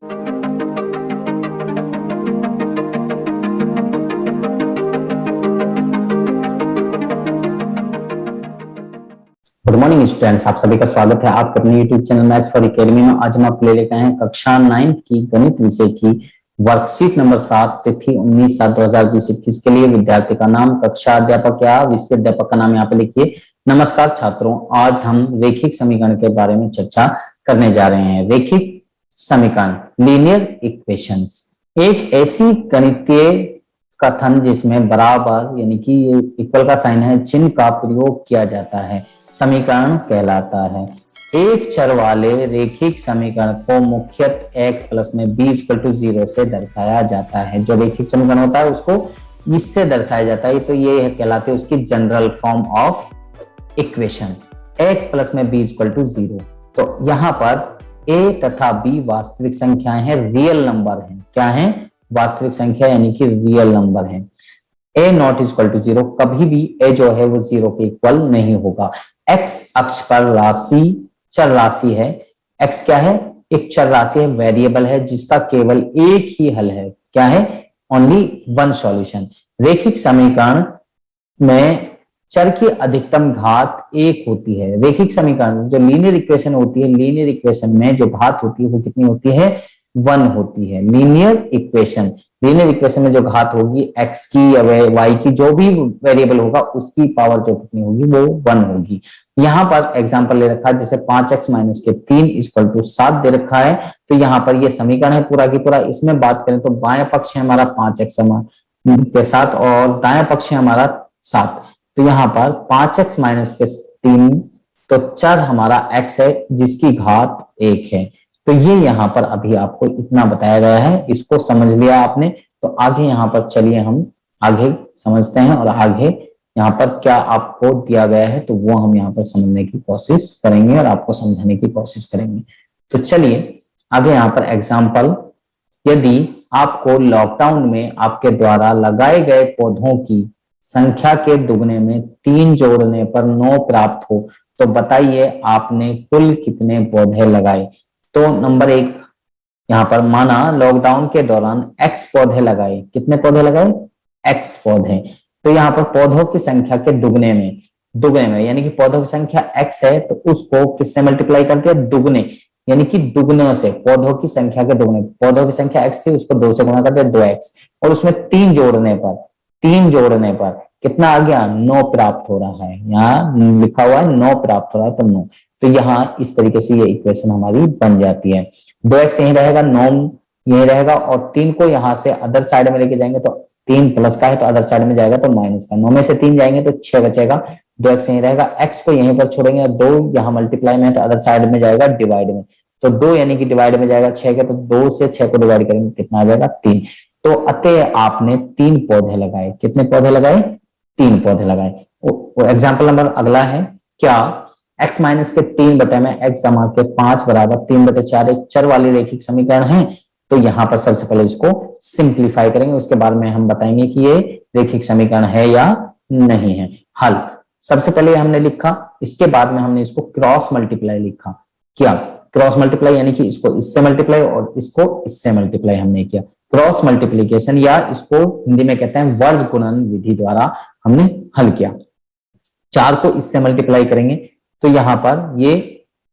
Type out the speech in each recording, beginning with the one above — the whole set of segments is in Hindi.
गुड मॉर्निंग स्टूडेंट्स, आप सभी का स्वागत है आपके अपने YouTube channel maths for academy में। आज हम आपको ले लेकर आए हैं कक्षा 9 की गणित विषय की वर्कशीट नंबर 7, तिथि 19/7/2021 के लिए। विद्यार्थी का नाम, कक्षा अध्यापक या विषय अध्यापक का नाम यहाँ पे लिखिए। नमस्कार छात्रों, आज हम रेखिक समीकरण के बारे में चर्चा करने जा रहे हैं। रेखिक समीकरण, लीनियर इक्वेशंस, एक ऐसी गणितीय कथन जिसमें बराबर यानी कि ये इक्वल का साइन है, चिन्ह का प्रयोग किया जाता है, समीकरण कहलाता है। एक चर वाले रेखिक समीकरण को मुख्यतः x प्लस में b = 0 से दर्शाया जाता है। जो रेखिक समीकरण होता है उसको इससे दर्शाया जाता है, तो ये कहलाते हैं उसकी general form of equation, x plus में b = 0। तो यहाँ पर a तथा b वास्तविक संख्याएं हैं, रियल नंबर हैं। क्या है? वास्तविक संख्या यानी कि रियल नंबर है। a नॉट इक्वल टू 0, कभी भी a जो है वो 0 के इक्वल नहीं होगा। x अक्ष पर राशि, चर राशि है। x क्या है? एक चर राशि है, वेरिएबल है, जिसका केवल एक ही हल है। क्या है? Only one solution. रेखिक समीकरण में चर की अधिकतम घात 1 होती है। रेखिक समीकरण जो लीनियर इक्वेशन होती है, लीनियर इक्वेशन में जो घात होती है वो कितनी होती है? 1 होती है। लीनियर इक्वेशन में जो घात होगी x की या y की, जो भी वेरिएबल होगा उसकी पावर जो कितनी होगी वो 1 होगी। यहाँ पर एग्जांपल ले रखा है, जैसे 5x - 3 = 7 दे रखा है। तो यहाँ पर ये समीकरण है पूरा की पूरा। इसमें बात करें तो बाएं पक्ष है हमारा 5x के साथ और दाएं पक्ष है हमारा 7। तो यहाँ पर 5x - 3, तो चर हमारा x है जिसकी घात 1 है। तो ये यहाँ पर अभी आपको इतना बताया गया है, इसको समझ लिया आपने। तो आगे यहाँ पर चलिए हम आगे समझते हैं और आगे यहाँ पर क्या आपको दिया गया है तो वो हम यहाँ पर समझने की कोशिश करेंगे और आपको समझाने की कोशिश करेंगे। तो चलिए आगे यहाँ पर एग्जाम्पल, यदि आपको लॉकडाउन में आपके द्वारा लगाए गए पौधों की संख्या के दुगने में 3 जोड़ने पर 9 प्राप्त हो तो बताइए आपने कुल कितने पौधे लगाए। तो नंबर 1 यहाँ पर माना लॉकडाउन के दौरान x पौधे लगाए। कितने पौधे लगाए? x पौधे। तो यहाँ पर पौधों की संख्या के दुगने में यानी कि पौधों की संख्या x है तो उसको किससे मल्टीप्लाई करते हैं? दुगने, यानी कि दुगनों से। पौधों की संख्या के दुगने, पौधों की संख्या x थी उसको 2 से गुणा करते हैं, 2x, और उसमें 3 जोड़ने पर कितना आ गया? 9 प्राप्त हो रहा है। यहाँ लिखा हुआ है 9 प्राप्त हो रहा है, तो 9। तो यहाँ इस तरीके से ये इक्वेशन हमारी बन जाती है। 2x यही रहेगा, 9 यही रहेगा, और 3 को यहाँ से अदर साइड में लेके जाएंगे तो 3 प्लस का है तो अदर साइड में जाएगा तो माइनस का। 9 में से 3 जाएंगे तो 6 बचेगा, 2x यही रहेगा। x को यहीं पर छोड़ेंगे, 2 यहाँ मल्टीप्लाई में है तो अदर साइड में जाएगा डिवाइड में, तो 2 यानी कि डिवाइड में जाएगा 6 के, तो 2 से 6 को डिवाइड करेंगे कितना आ जाएगा? 3। तो अतः आपने 3 पौधे लगाए। कितने पौधे लगाए? 3 पौधे लगाए। एग्जाम्पल नंबर अगला है, क्या x - 3 बटे में x जमा के 5 = 3/4 एक चर वाली रेखिक समीकरण है। तो यहाँ पर सबसे पहले इसको सिंप्लीफाई करेंगे, उसके बाद में हम बताएंगे कि ये रेखिक समीकरण है या नहीं है। हल सबसे पहले हमने लिखा, इसके बाद में हमने इसको क्रॉस मल्टीप्लाई लिखा। क्या? क्रॉस मल्टीप्लाई यानी कि इसको इससे मल्टीप्लाई और इसको इससे मल्टीप्लाई हमने किया। क्रॉस मल्टीप्लीकेशन या इसको हिंदी में कहते हैं वर्ग गुणन विधि द्वारा हमने हल किया। 4 को इससे मल्टीप्लाई करेंगे तो यहाँ पर ये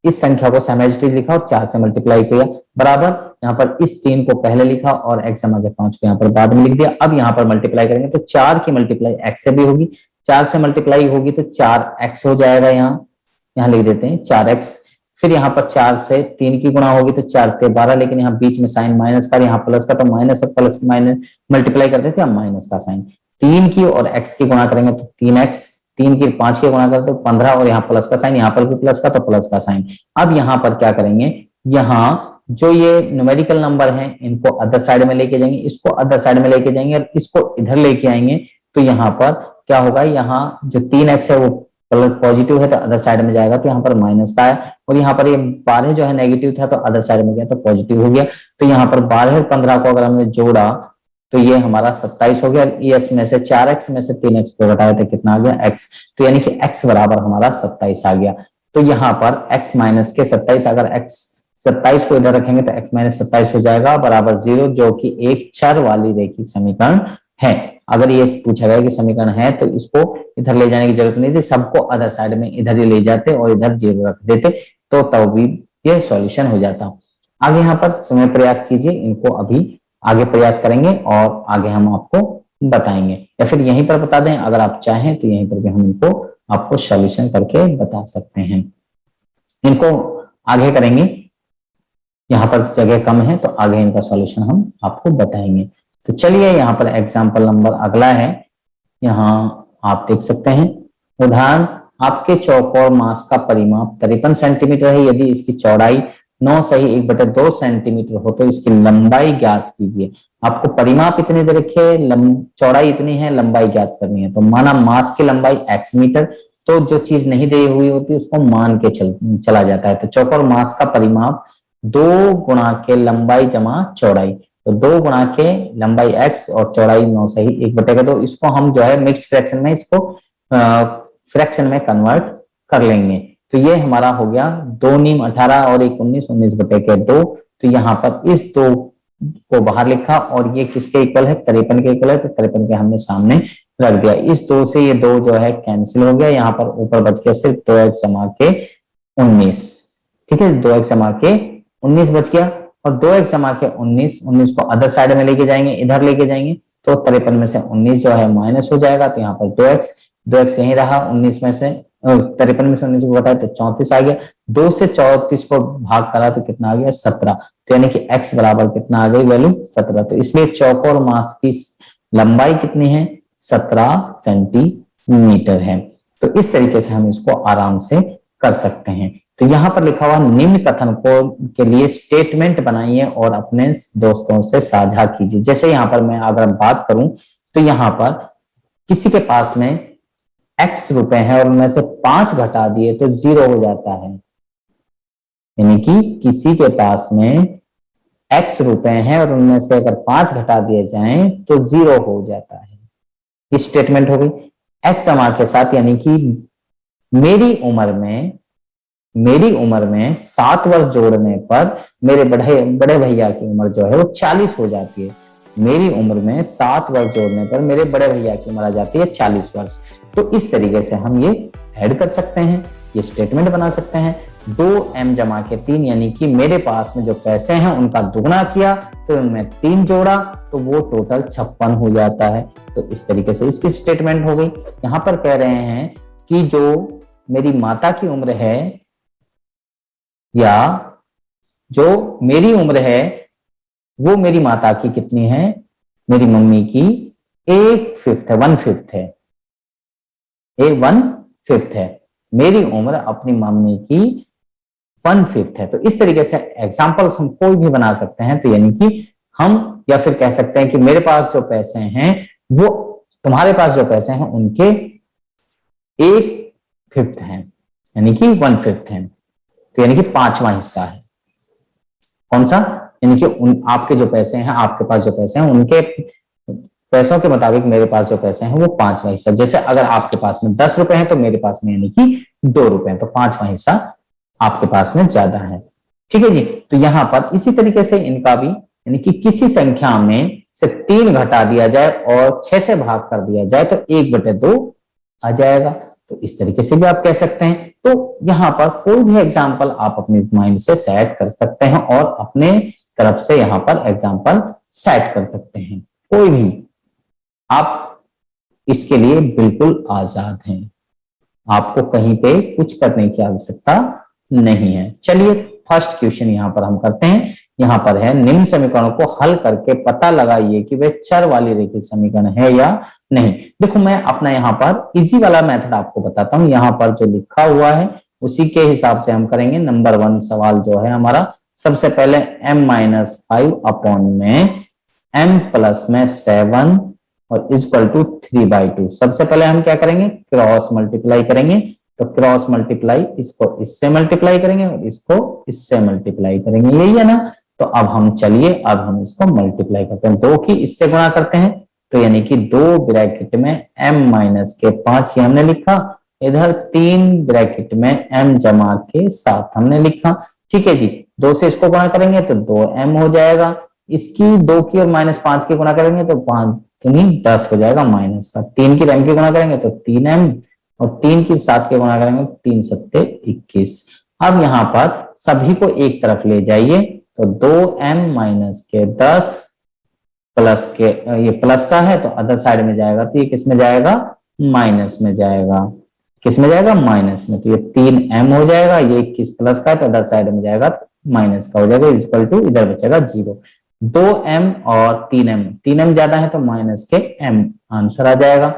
इस संख्या को सैमेजिटिव लिखा और 4 से मल्टीप्लाई किया, बराबर यहाँ पर इस 3 को पहले लिखा और x जमा के 5 को यहाँ पर बाद में लिख दिया। अब यहाँ पर मल्टीप्लाई करेंगे तो 4 की मल्टीप्लाई x से भी होगी, 4 से मल्टीप्लाई होगी तो 4x हो जाएगा। यहाँ लिख देते हैं 4x। फिर यहाँ पर 4 से 3 की गुणा होगी तो 4 के 12, लेकिन यहाँ बीच में साइन माइनस का, यहाँ प्लस का, तो माइनस और प्लस की माइनस मल्टीप्लाई करते थे, माइनस का साइन। 3 की और x की गुणा करेंगे तो 3x, 3 की 5 की गुणा करते तो 15, और यहाँ प्लस का साइन, यहाँ पर भी प्लस का तो प्लस का साइन। अब यहाँ पर क्या करेंगे, यहाँ जो ये न्यूमेरिकल नंबर हैं इनको अदर साइड में लेके जाएंगे, इसको अदर साइड में लेके जाएंगे और इसको इधर लेके आएंगे। तो यहाँ पर क्या होगा, यहाँ जो 3x है वो पॉजिटिव है तो अदर साइड में जाएगा तो यहाँ पर माइनस का है, और यहाँ पर ये 12 जो है नेगेटिव था तो अदर साइड में गया तो पॉजिटिव हो गया। तो यहाँ पर 12 और 15 को अगर हमने जोड़ा तो ये हमारा 27 हो गया। इस में से 4x में से 3x को घटाया तो कितना आ गया? x। तो यानी कि x बराबर हमारा 27 आ गया। तो यहाँ पर x - के 27, अगर x 27 को इधर रखेंगे तो x माइनस 27 हो जाएगा बराबर 0, जो कि एक चर वाली रैखिक समीकरण है। अगर ये पूछा गया कि समीकरण है तो इसको इधर ले जाने की जरूरत नहीं थी, सबको अदर साइड में इधर ही ले जाते और इधर 0 रख देते तो तब भी ये सॉल्यूशन हो जाता। आगे यहाँ पर समय प्रयास कीजिए, इनको अभी आगे प्रयास करेंगे और आगे हम आपको बताएंगे, या फिर यहीं पर बता दें अगर आप चाहें तो यहीं पर भी हम इनको आपको सॉल्यूशन करके बता सकते हैं। इनको आगे करेंगे, यहाँ पर जगह कम है तो आगे इनका सॉल्यूशन हम आपको बताएंगे। तो चलिए यहाँ पर एग्जाम्पल नंबर अगला है, यहाँ आप देख सकते हैं उदाहरण, आपके चौकोर मास का परिमाप 53 सेंटीमीटर है। यदि इसकी चौड़ाई 9 सही 1/2 सेंटीमीटर हो तो इसकी लंबाई ज्ञात कीजिए। आपको परिमाप इतने दे रखे, चौड़ाई इतनी है, लंबाई ज्ञात करनी है। तो माना मास की लंबाई x मीटर, तो जो चीज नहीं दी हुई होती उसको मान के चला जाता है। तो चौकोर मास का परिमाप 2 गुणा के लंबाई जमा चौड़ाई, तो 2 गुणा के लंबाई x और चौड़ाई 9 सही 1/2, इसको हम जो है मिक्स्ड फ्रैक्शन में इसको फ्रैक्शन में कन्वर्ट कर लेंगे। तो ये हमारा हो गया 2 नीम 18 और 1 19, 19/2। तो यहाँ पर इस 2 को बाहर लिखा और ये किसके इक्वल है, 53 के इक्वल है, तो 53 के हमने सामने रख दिया। इस 2 से ये 2 जो है कैंसिल हो गया, यहाँ पर ऊपर बच गया सिर्फ 2x जमा के 19, ठीक है, 2x जमा के 19 बच गया। और 2x जमा के 19 को अदर साइड में लेके जाएंगे, इधर लेके जाएंगे तो 53 में से 19 जो है माइनस हो जाएगा, तो यहाँ पर 2x यही रहा, 19 में से 53 में से 19 को घटाए तो 34 आ गया। 2 से 34 को भाग करा तो कितना आ गया, 17। तो यानी कि x बराबर कितना आ गई, वैल्यू 17। तो इसलिए चौकोर मास की लंबाई कितनी है, 17 सेंटीमीटर है। तो इस तरीके से हम इसको आराम से कर सकते हैं। तो यहाँ पर लिखा हुआ निम्न कथन को के लिए स्टेटमेंट बनाइए और अपने दोस्तों से साझा कीजिए। जैसे यहाँ पर मैं अगर बात करूं तो यहाँ पर किसी के पास में x रुपए है और उनमें से 5 घटा दिए तो 0 हो जाता है, यानी कि किसी के पास में x रुपए है और उनमें से अगर 5 घटा दिए जाएं तो 0 हो जाता है। ये स्टेटमेंट हो गई x समा के साथ, यानी कि मेरी उम्र में 7 वर्ष जोड़ने पर मेरे बड़े भैया की उम्र जो है वो 40 हो जाती है। मेरी उम्र में 7 वर्ष जोड़ने पर मेरे बड़े भैया की उम्र आ जाती है 40 वर्ष। तो इस तरीके से हम ये ऐड कर सकते हैं, ये स्टेटमेंट बना सकते हैं। 2m जमा के 3, यानी कि मेरे पास में जो पैसे हैं उनका दुगना किया, फिर उनमें 3 जोड़ा तो वो टोटल 56 हो जाता है। तो इस तरीके से इसकी स्टेटमेंट हो गई। यहाँ पर कह रहे हैं कि जो मेरी माता की उम्र है या जो मेरी उम्र है वो मेरी माता की कितनी है, मेरी मम्मी की 1/5 है, 1/5 है, 1/5 है। मेरी उम्र अपनी मम्मी की 1/5 है। तो इस तरीके से एग्जाम्पल्स हम कोई भी बना सकते हैं। तो यानी कि हम या फिर कह सकते हैं कि मेरे पास जो पैसे हैं वो तुम्हारे पास जो पैसे हैं उनके 1/5 है, यानी कि 1/5 है। तो यानी कि 5वां हिस्सा है। कौन सा, यानी कि आपके जो पैसे हैं, आपके पास जो पैसे हैं उनके पैसों के मुताबिक मेरे पास जो पैसे हैं वो 5वां हिस्सा। जैसे अगर आपके पास में 10 रुपए हैं तो मेरे पास में यानी कि 2 रुपए हैं, तो 5वां हिस्सा आपके पास में ज्यादा है। ठीक है जी। तो यहाँ पर इसी तरीके से इनका भी, यानी कि किसी संख्या में से 3 घटा दिया जाए और 6 से भाग कर दिया जाए तो 1/2 आ जाएगा। तो इस तरीके से भी आप कह सकते हैं। तो यहाँ पर कोई भी एग्जाम्पल आप अपने माइंड से सेट कर सकते हैं और अपने तरफ से यहाँ पर एग्जाम्पल सेट कर सकते हैं। कोई भी, आप इसके लिए बिल्कुल आजाद हैं, आपको कहीं पे कुछ करने की आवश्यकता नहीं है। चलिए फर्स्ट क्वेश्चन यहाँ पर हम करते हैं। यहाँ पर है, निम्न समीकरणों को हल करके पता लगाइए कि वे चर वाली रैखिक समीकरण है या नहीं। देखो मैं अपना यहाँ पर इजी वाला मेथड आपको बताता हूँ। यहाँ पर जो लिखा हुआ है उसी के हिसाब से हम करेंगे। नंबर 1 सवाल जो है हमारा, सबसे पहले m-5 अपॉन में m+7 और इक्वल टू 3/2। सबसे पहले हम क्या करेंगे, क्रॉस मल्टीप्लाई करेंगे। तो क्रॉस मल्टीप्लाई, इसको इससे मल्टीप्लाई करेंगे और इसको इससे मल्टीप्लाई करेंगे, यही है ना। तो अब हम चलिए, अब हम इसको मल्टीप्लाई करते हैं, 2 की इससे गुणा करते हैं। तो यानी कि 2 ब्रैकेट में m-5 ये हमने लिखा, इधर 3 ब्रैकेट में m जमा के 7 हमने लिखा। ठीक है जी। 2 से इसको गुणा करेंगे तो 2m हो जाएगा, इसकी 2 की और -5 की गुणा करेंगे तो 5 दूनी 10 हो जाएगा माइनस का, 3 की m की गुणा करेंगे तो 3m, और 3 की 7 की गुणा करेंगे 3 सत्ते 21। अब यहाँ पर सभी को एक तरफ ले जाइए तो 2m माइनस के 10 प्लस के, ये प्लस का है तो अदर साइड में जाएगा तो ये किस में जाएगा, माइनस में जाएगा, किस में जाएगा, माइनस में, तो ये 3m हो जाएगा, ये 21 प्लस का है तो अदर साइड में जाएगा तो माइनस का हो जाएगा, इक्वल टू इधर बचेगा 0। 2m और 3m ज्यादा है तो माइनस के m आंसर आ जाएगा।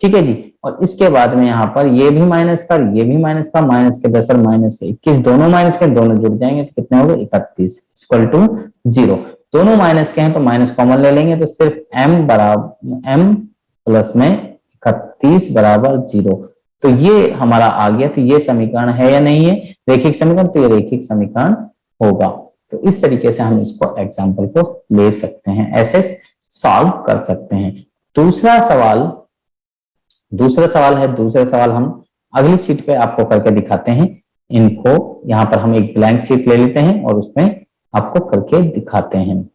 ठीक है जी, और इसके बाद में यहाँ पर ये भी माइनस का, ये भी माइनस का, माइनस के 10 और माइनस के 21 दोनों माइनस के, दोनों जुड़ जाएंगे तो कितने हो गए 31 इक्वल टू 0। दोनों माइनस के हैं तो माइनस कॉमन ले लेंगे तो सिर्फ m बराबर m प्लस में 31 बराबर 0। तो ये हमारा आ गया, तो ये समीकरण है या नहीं है रेखिक समीकरण, तो ये रेखिक समीकरण होगा। तो इस तरीके से हम इसको एग्जाम्पल को ले सकते हैं, ऐसे सॉल्व कर सकते हैं। दूसरा सवाल है, दूसरा सवाल हम अगली शीट पे आपको करके दिखाते हैं। इनको यहाँ पर हम एक ब्लैंक शीट ले लेते हैं और उसमें आपको करके दिखाते हैं।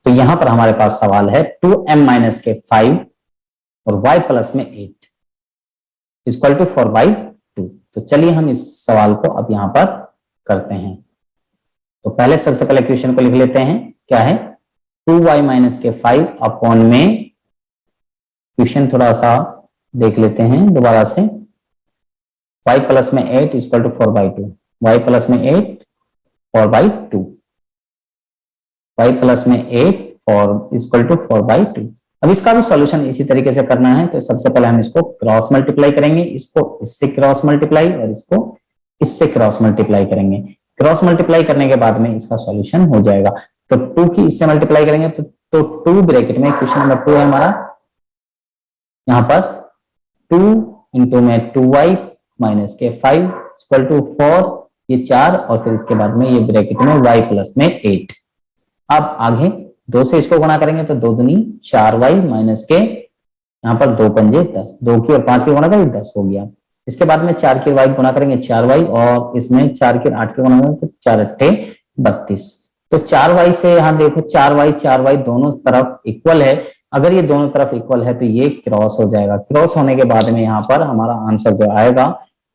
तो यहां पर हमारे पास सवाल है 2m माइनस के 5 और y प्लस में 8 इक्वल टू 4/2। तो चलिए हम इस सवाल को अब यहां पर करते हैं। तो पहले सबसे पहले क्वेश्चन को लिख लेते हैं, क्या है 2y माइनस के 5 अपॉन में, क्वेश्चन थोड़ा सा देख लेते हैं दोबारा से, y प्लस में 8 इक्वल टू 4/2, y प्लस में 8 4/2, y प्लस में 8 और इक्वल टू 4/2। अब इसका भी सॉल्यूशन इसी तरीके से करना है, तो सबसे पहले हम इसको क्रॉस मल्टीप्लाई करेंगे, इसको इससे क्रॉस मल्टीप्लाई और इसको इससे क्रॉस मल्टीप्लाई करेंगे। क्रॉस मल्टीप्लाई करने के बाद में इसका सॉल्यूशन हो जाएगा। तो 2 की इससे मल्टीप्लाई करेंगे तो 2 ब्रैकेट में, क्वेश्चन नंबर 2 है हमारा, यहाँ पर 2 इंटू में 2y माइनस के 5 इक्वल टू 4, ये 4, और फिर इसके बाद में ये ब्रैकेट में y प्लस में 8। अब आगे 2 से इसको गुणा करेंगे तो 2 दूनी 4y माइनस के, यहाँ पर 2 पंजे 10, 2 की और 5 की गुणा करेंगे 10 हो गया। इसके बाद में 4 की y गुणा करेंगे 4y, और इसमें 4 की 8 की गुणा करेंगे तो 4 अट्ठे 32। तो 4y से यहाँ देखो 4y दोनों तरफ इक्वल है, अगर ये दोनों तरफ इक्वल है तो ये क्रॉस हो जाएगा। क्रॉस होने के बाद में यहाँ पर हमारा आंसर जो आएगा,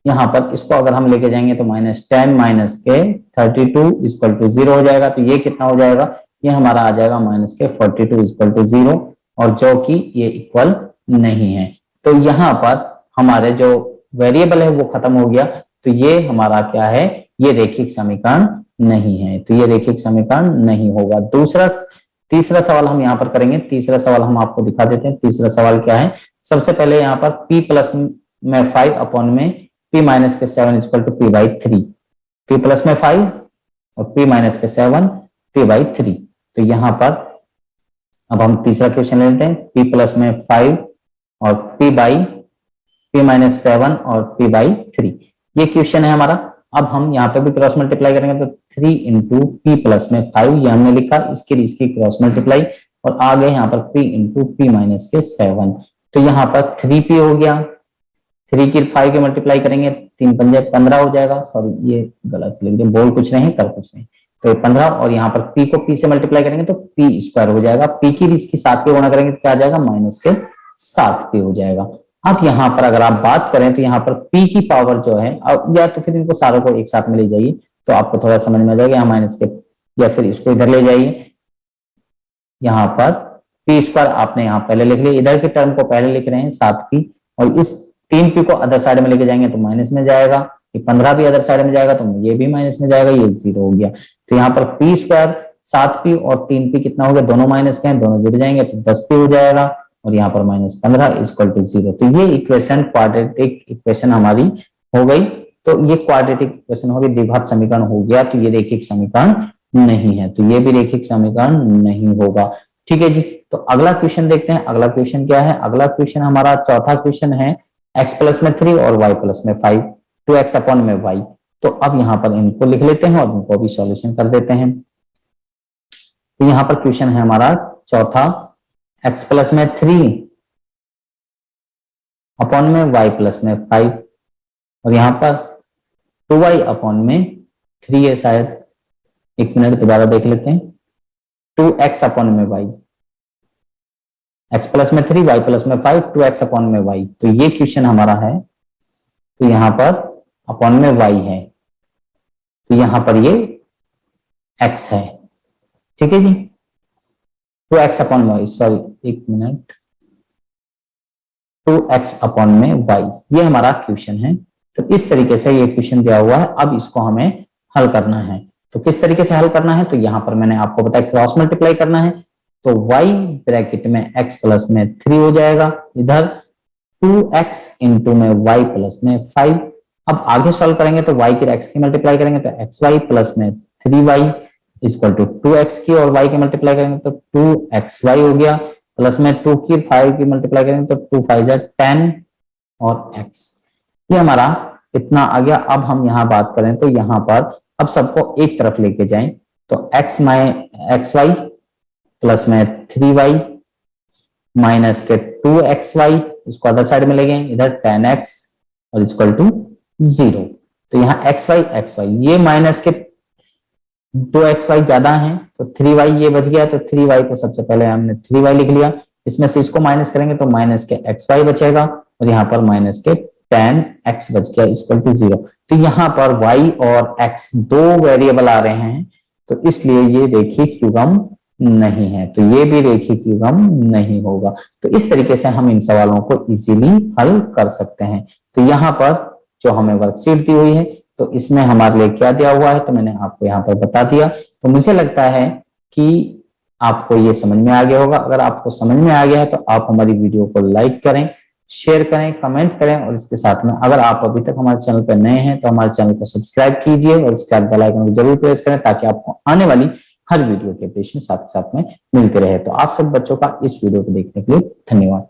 यहाँ पर इसको अगर हम लेके जाएंगे तो -10 माइनस के 32 इक्वल टू 0 हो जाएगा। तो ये कितना हो जाएगा, ये हमारा आ जाएगा माइनस के 42 इक्वल टू 0, और जो कि ये इक्वल नहीं है। तो यहाँ पर हमारे जो वेरिएबल है वो खत्म हो गया, तो ये हमारा क्या है, ये रेखिक समीकरण नहीं है, तो ये रेखिक समीकरण नहीं होगा। तीसरा सवाल हम यहाँ पर करेंगे। तीसरा सवाल हम आपको दिखा देते हैं। तीसरा सवाल क्या है, सबसे पहले यहाँ पर p प्लस में 5 अपॉन में p माइनस के 7 equal to p/3, p plus में 5 और p माइनस के 7 p/3। तो यहाँ पर अब हम तीसरा क्वेश्चन लेते हैं, p प्लस में 5 और p माइनस 7 और p/3, ये क्वेश्चन है हमारा। अब हम यहाँ पे भी क्रॉस मल्टीप्लाई करेंगे तो 3 इंटू p प्लस में 5 ये हमने लिखा, इसकी क्रॉस मल्टीप्लाई, और आ गए यहाँ पर p इंटू p माइनस के 7। तो यहाँ पर 3p हो गया, 3 की 5 की मल्टीप्लाई करेंगे 3 पंजे 15 हो जाएगा, सॉरी ये गलत लिख दिया, बोल कुछ नहीं कर कुछ नहीं, तो 15, और यहाँ पर p को p से मल्टीप्लाई करेंगे तो p स्क्वायर हो जाएगा, p की इसकी 7 की गुणा करेंगे तो क्या आ जाएगा, माइनस के 7p हो जाएगा। अब यहाँ पर अगर आप बात करें तो यहाँ पर p की पावर जो है, अब या तो फिर इनको सारों को एक साथ में ले जाइए तो आपको थोड़ा समझ में आ जाएगा, यहाँ माइनस के, या फिर इसको इधर ले जाइए, यहाँ पर p स्क्वायर आपने यहाँ पहले लिख लिया, इधर के टर्म को पहले लिख रहे हैं 7p, और इस 3p को अदर साइड में लेके जाएंगे तो माइनस में जाएगा, ये 15 भी अदर साइड में जाएगा तो ये भी माइनस में जाएगा, ये 0 हो गया। तो यहाँ पर p स्क्वायर 7p और 3p कितना हो गया, दोनों माइनस के हैं, दोनों जुड़ जाएंगे तो 10p हो जाएगा, और यहाँ पर -15 इक्वल टू 0। तो ये इक्वेशन क्वाड्रेटिक इक्वेशन हमारी हो गई। तो ये क्वाड्रेटिक इक्वेशन हो गई, द्विघात समीकरण हो गया, तो ये रेखिक समीकरण नहीं है, तो ये भी रेखिक समीकरण नहीं होगा। ठीक है जी, तो अगला क्वेश्चन देखते हैं। अगला क्वेश्चन क्या है? अगला क्वेश्चन हमारा चौथा क्वेश्चन है x प्लस में 3 और y प्लस में 5 2x अपॉन में y। तो अब यहाँ पर इनको लिख लेते हैं और इनको भी सॉल्यूशन कर देते हैं। तो यहाँ पर क्वेश्चन है हमारा चौथा, x प्लस में 3 अपॉन में y प्लस में 5 और यहाँ पर 2y अपॉन में 3 है शायद, एक मिनट दोबारा देख लेते हैं। 2x अपॉन में y, x प्लस में 3 y प्लस में 5 2x अपॉन में y। तो ये क्वेश्चन हमारा है, तो यहाँ पर अपॉन में y है, तो यहाँ पर ये x है। ठीक है जी, 2x अपॉन y, सॉरी एक मिनट, 2x अपॉन में y, ये हमारा क्वेश्चन है। तो इस तरीके से ये क्वेश्चन दिया हुआ है, अब इसको हमें हल करना है। तो किस तरीके से हल करना है? तो यहाँ पर मैंने आपको बताया क्रॉस मल्टीप्लाई करना है, तो y ब्रैकेट में x प्लस में 3 हो जाएगा, इधर 2x इंटू में y प्लस में 5। अब आगे सॉल्व करेंगे तो y की x की मल्टीप्लाई करेंगे तो xy प्लस में 3y इक्वल टू 2x की, और y की मल्टीप्लाई करेंगे तो 2xy हो गया, प्लस में 2 की 5 की मल्टीप्लाई करेंगे तो 2 5 10 और x। ये हमारा इतना आ गया। अब हम यहाँ बात करें तो यहाँ पर अब सबको एक तरफ लेके जाएं, तो xy प्लस में 3y माइनस के 2xy, इसको अदर साइड में ले गए, इधर 10x और इक्वल टू 0। तो यहाँ xy ये माइनस के 2xy ज्यादा है तो 3y ये बच गया, तो 3y को सबसे पहले हमने 3y लिख लिया, इसमें से इसको माइनस करेंगे तो माइनस के xy बचेगा और यहाँ पर माइनस के 10x बच गया इक्वल टू 0। तो यहाँ पर y और x दो वेरिएबल आ रहे हैं, तो इसलिए ये रेखिक युग्म नहीं है, तो ये भी रेखिक युग्म नहीं होगा। तो इस तरीके से हम इन सवालों को इजीली हल कर सकते हैं। तो यहाँ पर जो हमें वर्कशीट दी हुई है, तो इसमें हमारे लिए क्या दिया हुआ है तो मैंने आपको यहाँ पर बता दिया। तो मुझे लगता है कि आपको ये समझ में आ गया होगा। अगर आपको समझ में आ गया है तो आप हमारी वीडियो को लाइक करें, शेयर करें, कमेंट करें, और इसके साथ में अगर आप अभी तक हमारे चैनल पर नए हैं तो हमारे चैनल को सब्सक्राइब कीजिए और इसके साथ बेल आइकन को जरूर प्रेस करें, ताकि आपको आने वाली हर वीडियो के अपडेशन साथ साथ में मिलते रहे। तो आप सब बच्चों का इस वीडियो को देखने के लिए धन्यवाद।